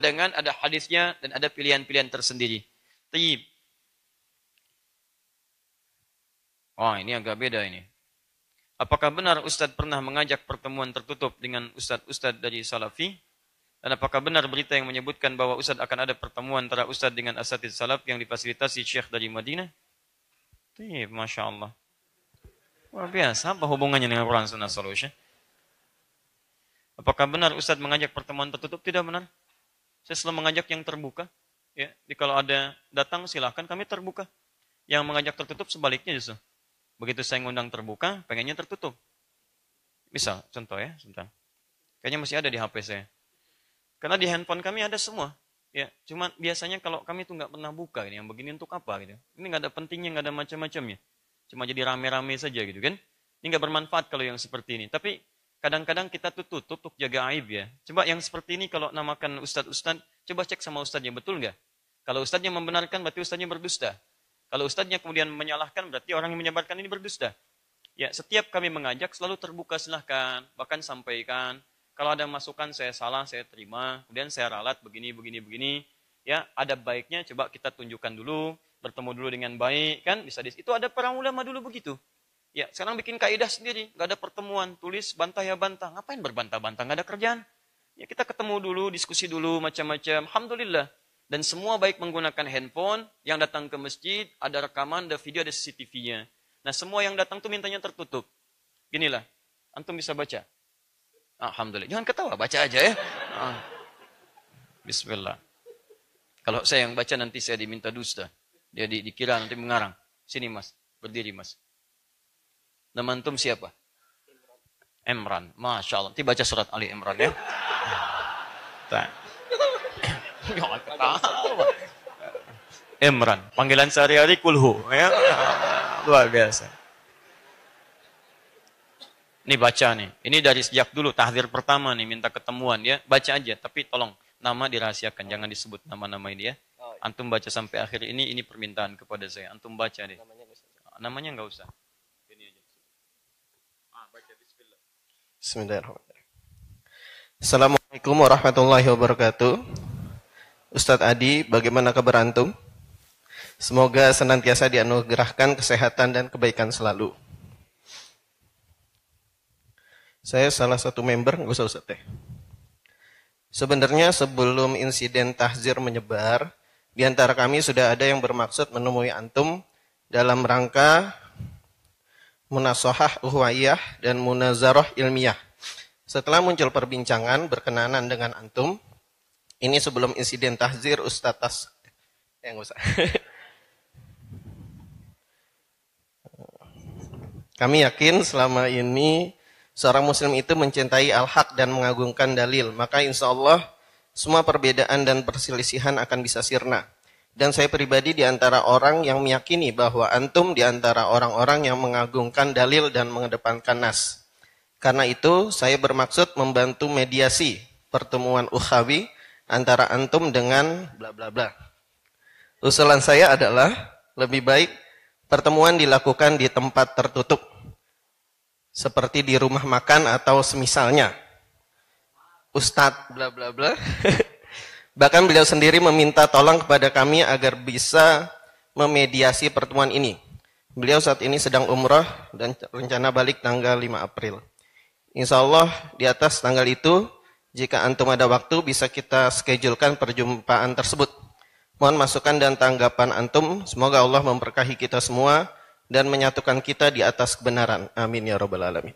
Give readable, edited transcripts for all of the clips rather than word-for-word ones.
dengan ada hadisnya dan ada pilihan-pilihan tersendiri. Tayyib. Oh, ini agak beda ini. Apakah benar Ustadz pernah mengajak pertemuan tertutup dengan Ustadz-Ustadz dari Salafi? Dan apakah benar berita yang menyebutkan bahwa Ustadz akan ada pertemuan antara Ustadz dengan Asatidz Salaf yang difasilitasi Syekh dari Madinah? Tayyib, Masya Allah. Luar biasa, apa hubungannya dengan Quran Sunnah Solution? Apakah benar Ustadz mengajak pertemuan tertutup? Tidak benar. Saya selalu mengajak yang terbuka. Ya, jadi kalau ada datang silahkan, kami terbuka. Yang mengajak tertutup sebaliknya justru. Begitu saya ngundang terbuka, pengennya tertutup. Misal, contoh ya, sebentar. Kayaknya masih ada di HP saya. Karena di handphone kami ada semua. Ya, cuma biasanya kalau kami tuh nggak pernah buka, ini yang begini untuk apa gitu. Ini nggak ada pentingnya, nggak ada macam-macamnya. Cuma jadi rame-rame saja gitu kan. Ini nggak bermanfaat kalau yang seperti ini. Tapi kadang-kadang kita tuh tutup untuk jaga aib ya. Coba yang seperti ini kalau namakan ustadz-ustadz, coba cek sama ustadznya, betul nggak? Kalau ustadznya membenarkan, berarti ustadznya berdusta. Kalau ustadznya kemudian menyalahkan, berarti orang yang menyebarkan ini berdusta. Ya, setiap kami mengajak selalu terbuka, silahkan. Bahkan sampaikan. Kalau ada masukan saya salah, saya terima. Kemudian saya ralat begini. Ya, ada baiknya coba kita tunjukkan dulu, bertemu dulu dengan baik, kan? Bisa itu ada para ulama dulu begitu. Ya, sekarang bikin kaidah sendiri, nggak ada pertemuan, tulis bantah ya bantah. Ngapain berbantah-bantah? Nggak ada kerjaan. Ya, kita ketemu dulu, diskusi dulu, macam-macam. Alhamdulillah. Dan semua baik menggunakan handphone, yang datang ke masjid, ada rekaman, ada video, ada CCTV-nya. Nah, semua yang datang tuh mintanya tertutup. Ginilah, antum bisa baca. Alhamdulillah. Jangan ketawa, baca aja ya. Bismillah. Kalau saya yang baca nanti saya diminta dusta. Dia dikira nanti mengarang. Sini mas, berdiri mas. Nama antum siapa? Imran. Masya Allah. Nanti baca surat Ali Imran ya. Jangan ketawa. Imran. Panggilan sehari-hari kulhu. Ya. Luar biasa. Ini baca nih. Ini dari sejak dulu. Tahdzir pertama nih. Minta ketemuan ya. Baca aja. Tapi tolong. Nama dirahasiakan. Jangan disebut nama-nama ini ya. Antum baca sampai akhir ini. Ini permintaan kepada saya. Antum baca deh. Namanya nggak usah. Ini aja. Baca bismillah. Bismillahirrahmanirrahim. Assalamualaikum warahmatullahi wabarakatuh. Ustadz Adi, bagaimana kabar antum? Semoga senantiasa dianugerahkan kesehatan dan kebaikan selalu. Saya salah satu member, nggak usah Ustadz teh. Sebenarnya sebelum insiden tahzir menyebar, di antara kami sudah ada yang bermaksud menemui antum dalam rangka munasahah uhwaiyah dan munazarah ilmiah. Setelah muncul perbincangan berkenanan dengan antum, ini sebelum insiden tahzir Ustadz nggak usah. Kami yakin selama ini seorang muslim itu mencintai al-haq dan mengagungkan dalil. Maka insya Allah semua perbedaan dan perselisihan akan bisa sirna. Dan saya pribadi di antara orang yang meyakini bahwa antum di antara orang-orang yang mengagungkan dalil dan mengedepankan nas. Karena itu saya bermaksud membantu mediasi pertemuan ukhawi antara antum dengan bla bla bla. Usulan saya adalah lebih baik pertemuan dilakukan di tempat tertutup. Seperti di rumah makan atau semisalnya. Ustadz bla bla bla. Bahkan beliau sendiri meminta tolong kepada kami agar bisa memediasi pertemuan ini. Beliau saat ini sedang umrah dan rencana balik tanggal 5 April. Insya Allah di atas tanggal itu, jika antum ada waktu, bisa kita schedulekan perjumpaan tersebut. Mohon masukan dan tanggapan antum. Semoga Allah memberkahi kita semua dan menyatukan kita di atas kebenaran. Amin ya rabbal alamin.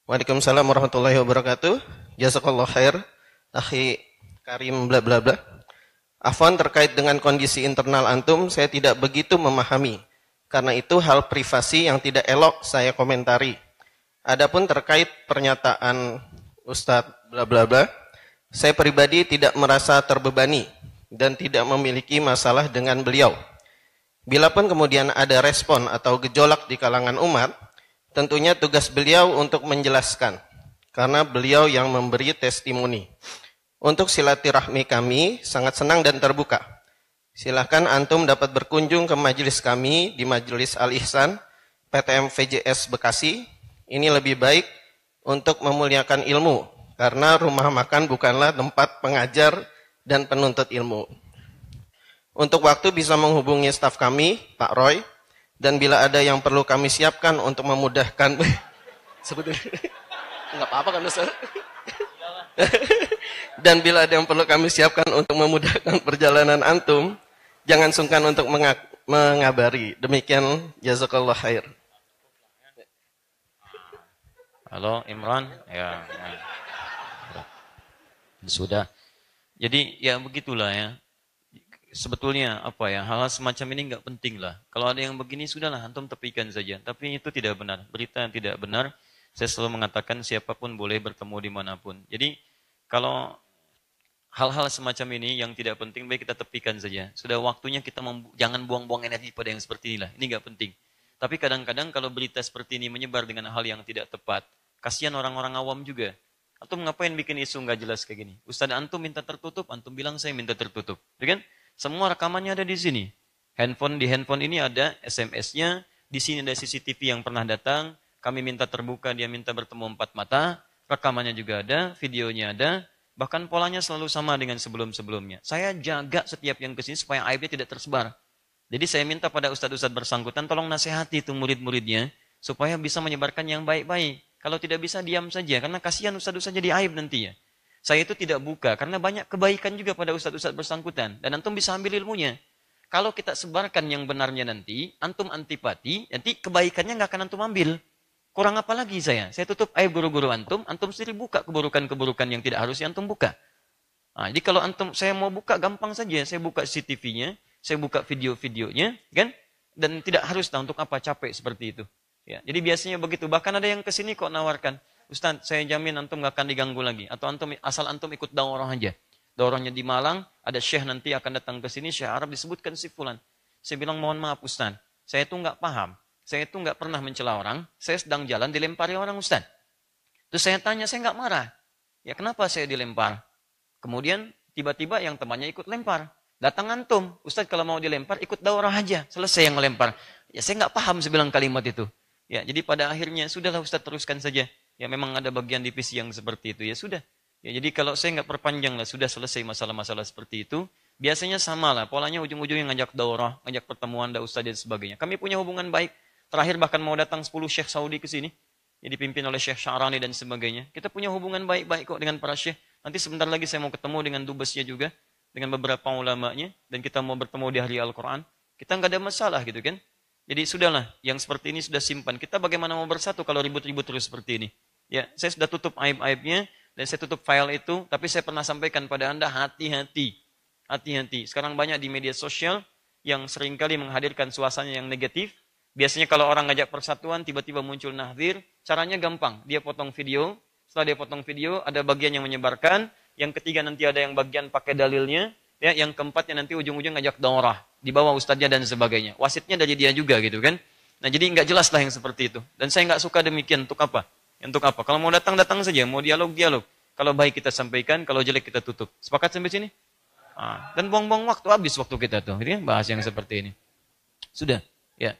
Waalaikumsalam warahmatullahi wabarakatuh. Jazakallah khair. Akhi Karim bla bla bla. Afwan, terkait dengan kondisi internal antum, saya tidak begitu memahami. Karena itu hal privasi yang tidak elok saya komentari. Adapun terkait pernyataan Ustadz bla bla bla, saya pribadi tidak merasa terbebani dan tidak memiliki masalah dengan beliau. Bilapun kemudian ada respon atau gejolak di kalangan umat, tentunya tugas beliau untuk menjelaskan, karena beliau yang memberi testimoni. Untuk silaturahmi kami sangat senang dan terbuka. Silahkan antum dapat berkunjung ke majelis kami di Majelis Al-Ihsan, PTM VJS Bekasi. Ini lebih baik untuk memuliakan ilmu, karena rumah makan bukanlah tempat pengajar dan penuntut ilmu. Untuk waktu bisa menghubungi staf kami, Pak Roy, dan bila ada yang perlu kami siapkan untuk memudahkan sebetulnya enggak apa-apa kan Ustaz? Dan bila ada yang perlu kami siapkan untuk memudahkan perjalanan antum, jangan sungkan untuk mengabari. Demikian, jazakallah khair. Halo Imran, ya. Sudah. Jadi ya begitulah ya. Sebetulnya apa ya, hal-hal semacam ini nggak penting lah. Kalau ada yang begini sudahlah, antum tepikan saja. Tapi itu tidak benar, berita yang tidak benar. Saya selalu mengatakan siapapun boleh bertemu dimanapun. Jadi kalau hal-hal semacam ini yang tidak penting, baik kita tepikan saja. Sudah waktunya kita jangan buang-buang energi pada yang seperti inilah. Ini nggak penting. Tapi kadang-kadang kalau berita seperti ini menyebar dengan hal yang tidak tepat, kasihan orang-orang awam juga. Antum ngapain bikin isu nggak jelas kayak gini? Ustaz antum minta tertutup, antum bilang saya minta tertutup. Ya kan? Semua rekamannya ada di sini. Di handphone ini ada SMS-nya, di sini ada CCTV yang pernah datang, kami minta terbuka, dia minta bertemu 4 mata, rekamannya juga ada, videonya ada, bahkan polanya selalu sama dengan sebelum-sebelumnya. Saya jaga setiap yang kesini supaya aibnya tidak tersebar. Jadi saya minta pada ustadz-ustadz bersangkutan, tolong nasihati itu murid-muridnya, supaya bisa menyebarkan yang baik-baik. Kalau tidak bisa, diam saja, karena kasihan ustadz-ustadz jadi aib nantinya. Saya itu tidak buka, karena banyak kebaikan juga pada ustadz-ustadz bersangkutan. Dan antum bisa ambil ilmunya. Kalau kita sebarkan yang benarnya nanti, antum antipati, nanti kebaikannya nggak akan antum ambil. Kurang apa lagi saya? Saya tutup aib guru-guru antum sendiri buka keburukan-keburukan yang tidak harusnya antum buka. Nah, jadi kalau saya mau buka, gampang saja. Saya buka CCTV-nya, saya buka video-videonya, kan? Dan tidak harus untuk apa capek seperti itu. Ya, jadi biasanya begitu. Bahkan ada yang kesini kok nawarkan, Ustaz, saya jamin antum gak akan diganggu lagi. Atau asal antum ikut daurah aja. Daurahnya di Malang, ada syekh nanti akan datang ke sini, syekh Arab disebutkan si fulan. Saya bilang, mohon maaf Ustaz, saya itu gak paham. Saya itu gak pernah mencela orang, saya sedang jalan dilempari orang Ustaz. Terus saya tanya, saya gak marah. Ya kenapa saya dilempar? Kemudian tiba-tiba yang temannya ikut lempar. Datang antum, Ustaz kalau mau dilempar ikut daurah aja. Selesai yang ngelempar. Ya saya gak paham saya bilang kalimat itu. Ya jadi pada akhirnya, sudahlah Ustaz teruskan saja. Ya memang ada bagian divisi yang seperti itu, ya sudah. Ya jadi kalau saya nggak perpanjang lah, sudah selesai masalah-masalah seperti itu. Biasanya sama lah, polanya ujung-ujungnya ngajak daurah, ngajak pertemuan, ada ustaz dan sebagainya. Kami punya hubungan baik. Terakhir bahkan mau datang 10 syekh Saudi ke sini. Ya dipimpin oleh Syekh Sya'rani dan sebagainya. Kita punya hubungan baik-baik kok dengan para syekh. Nanti sebentar lagi saya mau ketemu dengan dubesnya juga, dengan beberapa ulamanya, dan kita mau bertemu di hari Al-Quran. Kita nggak ada masalah gitu kan. Jadi sudahlah, yang seperti ini sudah simpan. Kita bagaimana mau bersatu kalau ribut-ribut terus seperti ini? Ya, saya sudah tutup aib-aibnya dan saya tutup file itu, tapi saya pernah sampaikan pada Anda hati-hati. Hati-hati. Sekarang banyak di media sosial yang seringkali menghadirkan suasana yang negatif. Biasanya kalau orang ngajak persatuan, tiba-tiba muncul nahdzir, caranya gampang. Dia potong video, setelah dia potong video, ada bagian yang menyebarkan, yang ketiga nanti ada yang bagian pakai dalilnya, ya, yang keempatnya nanti ujung-ujung ngajak daurah, di bawah ustadznya dan sebagainya. Wasitnya dari dia juga gitu kan. Nah jadi nggak jelas lah yang seperti itu. Dan saya nggak suka demikian, untuk apa? Untuk apa? Kalau mau datang saja, mau dialog. Kalau baik kita sampaikan, kalau jelek kita tutup. Sepakat sampai sini? Dan buang-buang waktu, habis waktu kita tuh. Jadi bahas yang seperti ini. Sudah, ya.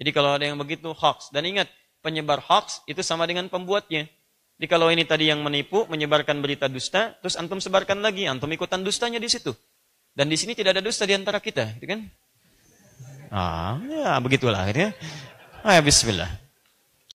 Jadi kalau ada yang begitu, hoax. Dan ingat, penyebar hoax itu sama dengan pembuatnya. Jadi kalau ini tadi yang menipu, menyebarkan berita dusta, terus antum sebarkan lagi, antum ikutan dustanya di situ. Dan di sini tidak ada dusta di antara kita, gitu kan? Ya begitulah akhirnya. Bismillah.